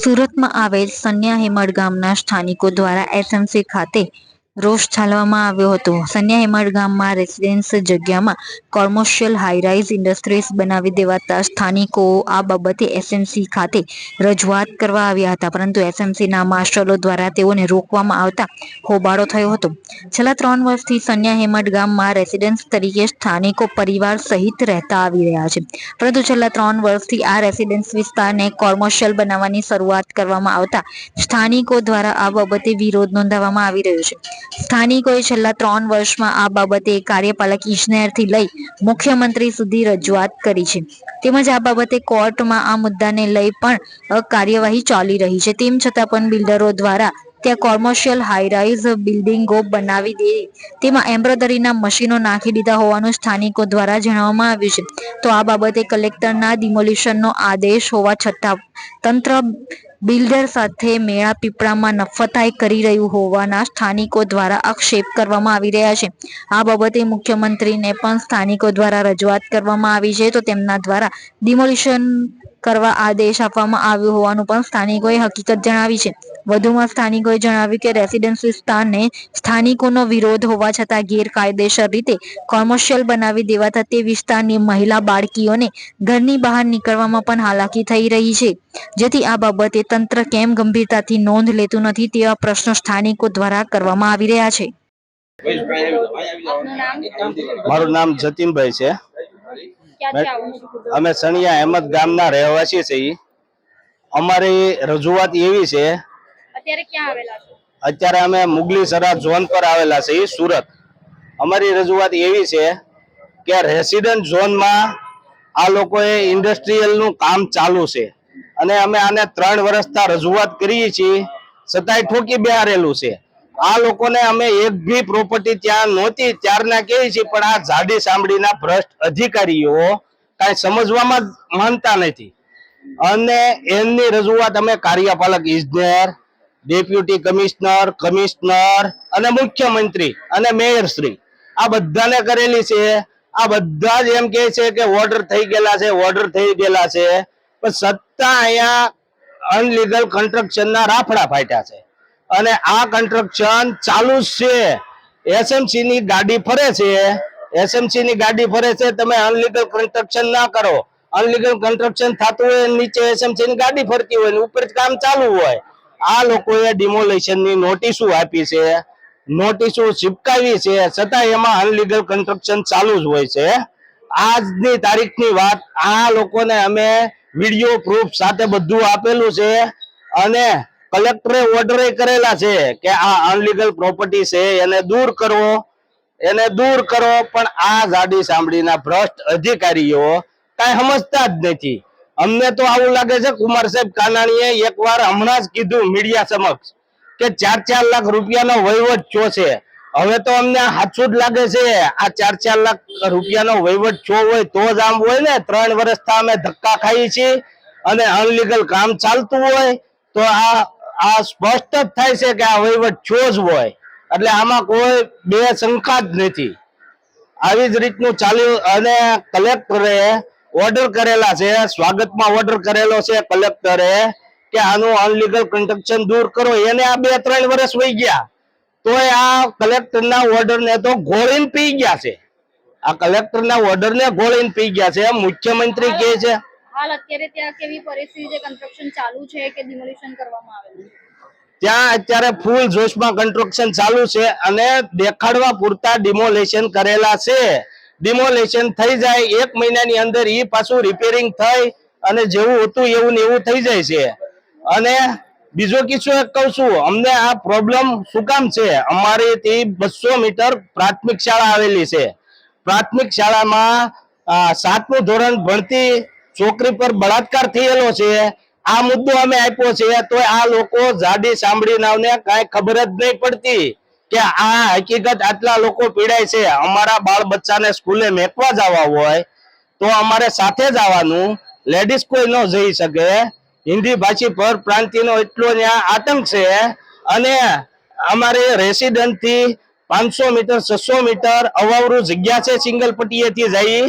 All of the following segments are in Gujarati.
સુરતમાં આવેલ સન્યા હેમડ ગામના સ્થાનિકો દ્વારા એસએમસી ખાતે રોષ ઠાલવવામાં આવ્યો હતો. સન્યા હેમડ ગામમાં રેસિડેન્સ જગ્યામાં કોમર્શિયલ હાઈરાઇઝ ઇન્ડસ્ટ્રીઝ બનાવી દેવાતા સ્થાનિકો આ બાબતે એસએમસી ખાતે રજૂઆત કરવા આવ્યા હતા, પરંતુ એસએમસીના માર્શલો દ્વારા તેઓને રોકવામાં આવતા હોબાળો થયો હતો. છેલ્લા 3 વર્ષથી સન્યા હેમડ ગામમાં રેસિડેન્સ તરીકે સ્થાનિકો પરિવાર સહિત રહેતા આવી રહ્યા છે, પરંતુ છેલ્લા 3 વર્ષથી આ રેસિડેન્સ વિસ્તારને કોમર્શિયલ બનાવવાની શરૂઆત કરવામાં આવતા સ્થાનિકો દ્વારા આ બાબતે વિરોધ નોંધાવવામાં આવી રહ્યો છે. સ્થાનિકોએ છેલ્લા 3 વર્ષમાં આ બાબતે કાર્યપાલક ઇજનેરથી લઈ મુખ્યમંત્રી સુધી રજૂઆત કરી છે, તેમજ આ બાબતે કોર્ટમાં આ મુદ્દાને લઈ પણ કાર્યવાહી ચાલી રહી છે. તેમ છતાં પણ બિલ્ડરો દ્વારા ત્યાં કોમર્શિયલ હાઈરાઇઝ બિલ્ડિંગો બનાવી દે તેમાં એમ્બ્રોઇડરીના મશીનો નાખી દીધા હોવાનું સ્થાનિકો દ્વારા જણાવવામાં આવ્યું છે. તો આ બાબતે કલેક્ટરના ડિમોલિશનનો આદેશ હોવા છતાં તંત્ર બિલ્ડર સાથે મેળા પીપળામાં નફતાઈ કરી રહ્યું હોવાના સ્થાનિકો દ્વારા આક્ષેપ કરવામાં આવી રહ્યા છે. આ બાબતે મુખ્યમંત્રીને પણ સ્થાનિકો દ્વારા રજૂઆત કરવામાં આવી છે, તો તેમના દ્વારા ડિમોલિશન કરવા આદેશ આપવામાં આવ્યો હોવાનું પણ સ્થાનિકોએ હકીકત જણાવી છે. વધુમાં સ્થાનિકોએ જણાવ્યું કે રેસિડેન્સ વિસ્તારને સ્થાનિકોનો વિરોધ હોવા છતાં ગેરકાયદેસર રીતે કોમર્શિયલ બનાવી દેવાતા તે વિસ્તારની મહિલા બાળકીઓને ઘરની બહાર નીકળવામાં પણ હાલાકી થઈ રહી છે, જેથી આ બાબતે તંત્ર કેમ ગંભીરતાથી નોંધ લેતું નથી તેવા પ્રશ્નો સ્થાનિકો દ્વારા કરવામાં આવી રહ્યા છે. મારું નામ જતીનભાઈ છે. અમે સણિયા અહેમદ ગામના રહેવાસી છીએ. અમારી રજૂઆત એવી છે, અત્યારે અમે મુગલી સરા ઝોન પર આવેલા છીએ સુરત. અમારી રજૂઆત એવી છે કે રેસિડન્ટ ઝોનમાં આ લોકોએ ઇન્ડસ્ટ્રીયલનું કામ ચાલુ છે અને અમે આને 3 વર્ષથી રજૂઆત કરીએ છીએ, છતાંય ઠોકી બેહારેલું છે. આ લોકોને અમે એક બી પ્રોપર્ટી ત્યાં નહોતી ત્યારના કહીએ છીએ, પણ આ જાડી સાંભળીના ભ્રષ્ટ અધિકારીઓ કાંઈ સમજવામાં માનતા નથી અને એમની રજૂઆત અમે કાર્યપાલક ઇજનેર, ડેપ્યુટી કમિશનર, કમિશનર અને મુખ્યમંત્રી અને મેયરશ્રી આ બધાને કરેલી છે. આ બધા જ એમ કહે છે કે ઓર્ડર થઈ ગયેલા છે, ઓર્ડર થઈ ગયેલા છે, પણ છતાં અહીંયા અનલીગલ કન્સ્ટ્રક્શનના રાફડા ફાટ્યા છે અને આ કન્સ્ટ્રક્શન ચાલુ જ છે. એસએમસી ની ગાડી ફરે છે, એસએમસી ની ગાડી ફરે છે. તમે અનલીગલ કન્સ્ટ્રક્શન ના કરો. અનલીગલ કન્સ્ટ્રક્શન થતું હોય નીચે એસએમસી ની ગાડી ફરતી હોય ને ઉપર કામ ચાલુ હોય. આ લોકોએ ડિમોલેશન ની નોટિસો આપી છે, નોટિસો ચિપકાવી છે, છતાં એમાં અનલીગલ કન્સ્ટ્રક્શન ચાલુ જ હોય છે. આજની તારીખની વાત, આ લોકોને અમે વિડીયો પ્રૂફ સાથે બધું આપેલું છે અને કલેક્ટરે ઓર્ડર કરેલા છે કે આ અનલીગલ પ્રોપર્ટી છે એને દૂર કરો, એને દૂર કરો. પણ આ જાડી સાંભળીના ભ્રષ્ટ અધિકારીઓ કાંઈ સમજતા જ નથી. અમને તો આવું લાગે છે કુમાર સાહેબ કાનાણીએ એકવાર હમણાં જ કીધું મીડિયા સમક્ષ કે 4-4 લાખ રૂપિયાનો વહીવટ થયો છે. હવે તો અમને સાચું જ લાગે છે આ 4-4 લાખ રૂપિયાનો વહીવટ થયો હોય તો જ આમ હોય ને. 3 વર્ષથી અમે ધક્કા ખાઈએ છીએ અને અનલીગલ કામ ચાલતું હોય તો આ સ્પષ્ટ જ થાય છે કે આ વહીવટ થયો જ હોય. એટલે આમાં કોઈ બે શંકા જ નથી. આવી જ રીતનું ચાલ્યું અને કલેક્ટરે ઓર્ડર કરેલા છે, સ્વાગતમાં ઓર્ડર કરેલો છે કલેક્ટરે કે આનું અનલીગલ કન્સ્ટ્રક્શન દૂર કરો. એને આ 2-3 વર્ષ વહી ગયા તોય આ કલેક્ટરના ઓર્ડરને તો ગોળીને પી ગયા છે. આ કલેક્ટરના ઓર્ડરને ગોળીને પી ગયા છે. મુખ્યમંત્રી કહે છે હાલ અત્યારે ત્યાં કેવી પરિસ્થિતિ છે? કન્સ્ટ્રક્શન ચાલુ છે કે ડિમોલિશન કરવામાં આવેલું છે? ત્યાં અત્યારે ફૂલ જોશમાં કન્સ્ટ્રક્શન ચાલુ છે અને દેખાડવા પૂરતા ડિમોલેશન કરેલા છે. ડિમોલેશન થઈ જાય 1 મહિનાની અંદર એ પાછું રિપેરિંગ થઈ અને જેવું હતું એવું ને એવું થઈ જાય છે. અને બીજો કિસ્સો એક કહું છું, અમને આ પ્રોબ્લેમ શું કામ છે? અમારી 200 મીટર પ્રાથમિક શાળા આવેલી છે. પ્રાથમિક શાળામાં 7મું ધોરણ ભણતી છોકરી પર બળાત્કાર થયેલો છે. આ મુદ્દો અમે આપ્યો છે તો આ લોકો જાડી સાંભળીને કાંઈ ખબર જ નહીં પડતી કે આ હકીકત આટલા લોકો પીડાય છે. અમારા બાળ બચ્ચાને સ્કૂલે મેકવા જવા હોય તો અમારે સાથે જ આવવાનું. લેડીઝ કોઈ ન જઈ શકે. હિન્દી ભાષી પર પ્રાંતિનો એટલો ત્યાં આતંક છે અને અમારે રેસિડન્ટ થી 500 મીટર 600 મીટર અવાવરું જગ્યા છે. સિંગલ પટ્ટીએથી જઈ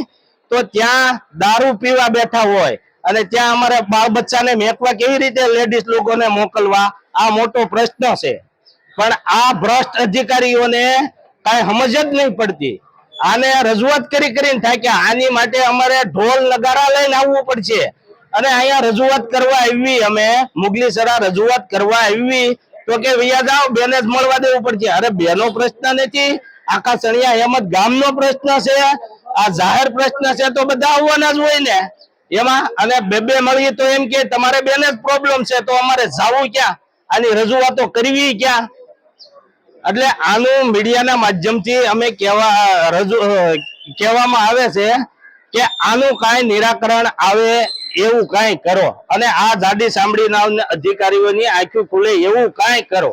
તો ત્યાં દારૂ પીવા બેઠા હોય અને ત્યાં અમારે બાળ બચ્ચાને મેકવા કેવી રીતે લેડીઝ લોકોને મોકલવા, આ મોટો પ્રશ્ન છે. પણ આ ભ્રષ્ટ અધિકારીઓને કઈ સમજ જ નહીં પડતી. આને રજૂઆત કરીને થાય કે આની માટે અમારે ઢોલ નગારા લઈને આવવું પડશે. અને અહીંયા રજૂઆત કરવા આવી, અમે મુગલીસરા રજૂઆત કરવા આવી તો કે વૈયા જાઓ, બેને જ મળવા દેવું પડશે. અરે બેનો પ્રશ્ન નથી, આખા સણિયા હેમત ગામનો પ્રશ્ન છે, આ જાહેર પ્રશ્ન છે, તો બધા આવવાના જ હોય ને એમાં. અને બે મળીએ તો એમ કે તમારે બેને જ પ્રોબ્લેમ છે, તો અમારે જાવું ક્યાં, આની રજૂઆતો કરવી ક્યાં? એટલે આનું મીડિયાના માધ્યમથી અમે કહેવામાં આવે છે કે આનું કાંઈ નિરાકરણ આવે એવું કાંઈ કરો, અને આ જાડી સાંભળીના અધિકારીઓની આંખો ખુલે એવું કાંઈ કરો.